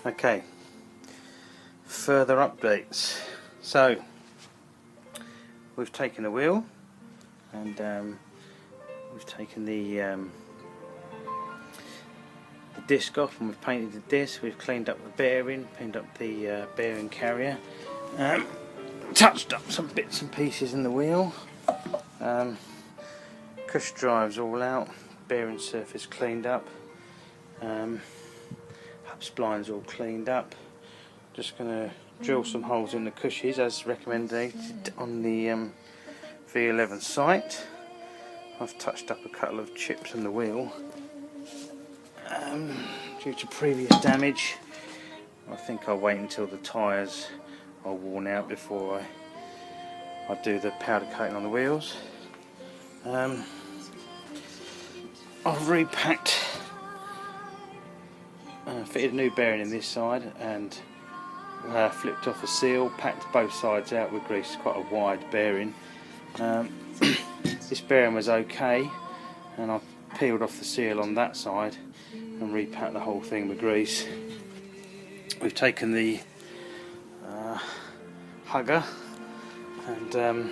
Okay, further updates. So we've taken the wheel and we've taken the disc off, and we've painted the disc. We've cleaned up the bearing, cleaned up the bearing carrier, touched up some bits and pieces in the wheel. Cush drives all out, bearing surface cleaned up, hub splines all cleaned up. Just going to drill some holes in the cushies as recommended on the V11 site. I've touched up a couple of chips in the wheel due to previous damage. I think I'll wait until the tyres are worn out before I do the powder coating on the wheels. I've repacked, fitted a new bearing in this side and flipped off the seal, packed both sides out with grease. It's quite a wide bearing. This bearing was okay, and I've peeled off the seal on that side and repacked the whole thing with grease. We've taken the hugger and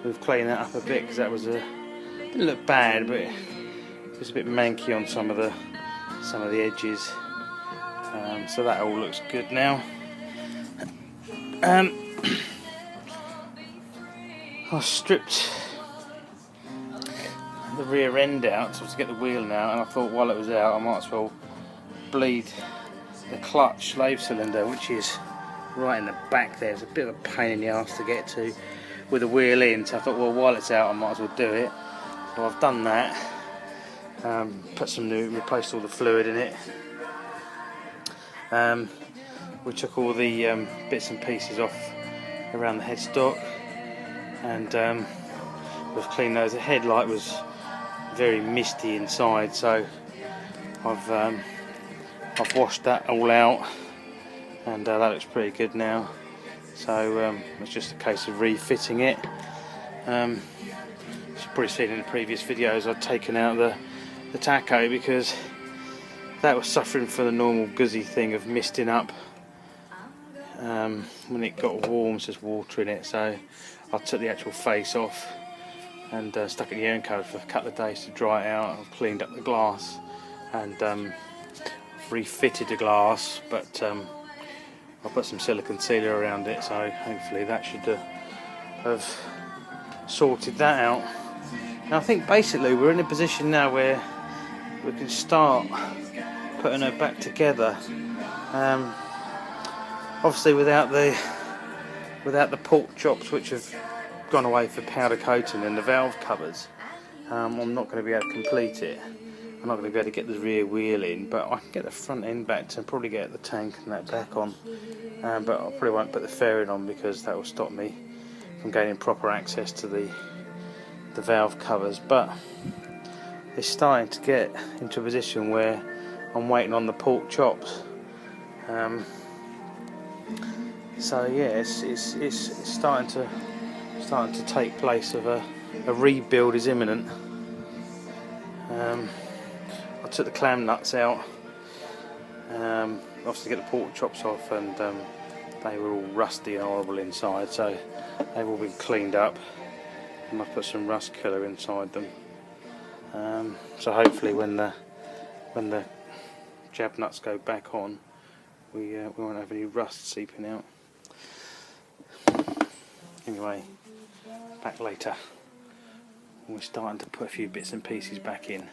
we've cleaned that up a bit because that was didn't look bad, but it was a bit manky on some of the edges. So that all looks good now. I stripped the rear end out so to get the wheel out, and I thought while it was out I might as well bleed the clutch slave cylinder, which is right in the back there. It's a bit of a pain in the arse to get to with the wheel in, so I thought, well, while it's out I might as well do it. So I've done that, put some new, replaced all the fluid in it. We took all the bits and pieces off around the headstock, and we've cleaned those. The headlight was very misty inside, so I've washed that all out, and that looks pretty good now. So it's just a case of refitting it. You've probably seen in the previous videos I've taken out the tacho because that was suffering from the normal Guzzi thing of misting up. When it got warm, there's water in it, so I took the actual face off and stuck it in the air cover for a couple of days to dry it out. I've cleaned up the glass and refitted the glass, but I put some silicone sealer around it, so hopefully that should have sorted that out. And I think basically we're in a position now where we can start putting her back together. Obviously without the port chops, which have gone away for powder coating, and the valve covers, I'm not going to be able to complete it. I'm not going to be able to get the rear wheel in, but I can get the front end back to probably get the tank and that back on. But I probably won't put the fairing on because that will stop me from gaining proper access to the valve covers. But it's starting to get into a position where I'm waiting on the port chops. So yeah, it's starting to take place of a rebuild is imminent. I took the clam nuts out, obviously to get the port chops off, and they were all rusty and horrible inside, so they've all been cleaned up, and I've put some rust killer inside them. So hopefully when the jab nuts go back on, we won't have any rust seeping out. Anyway, back later. We're starting to put a few bits and pieces back in.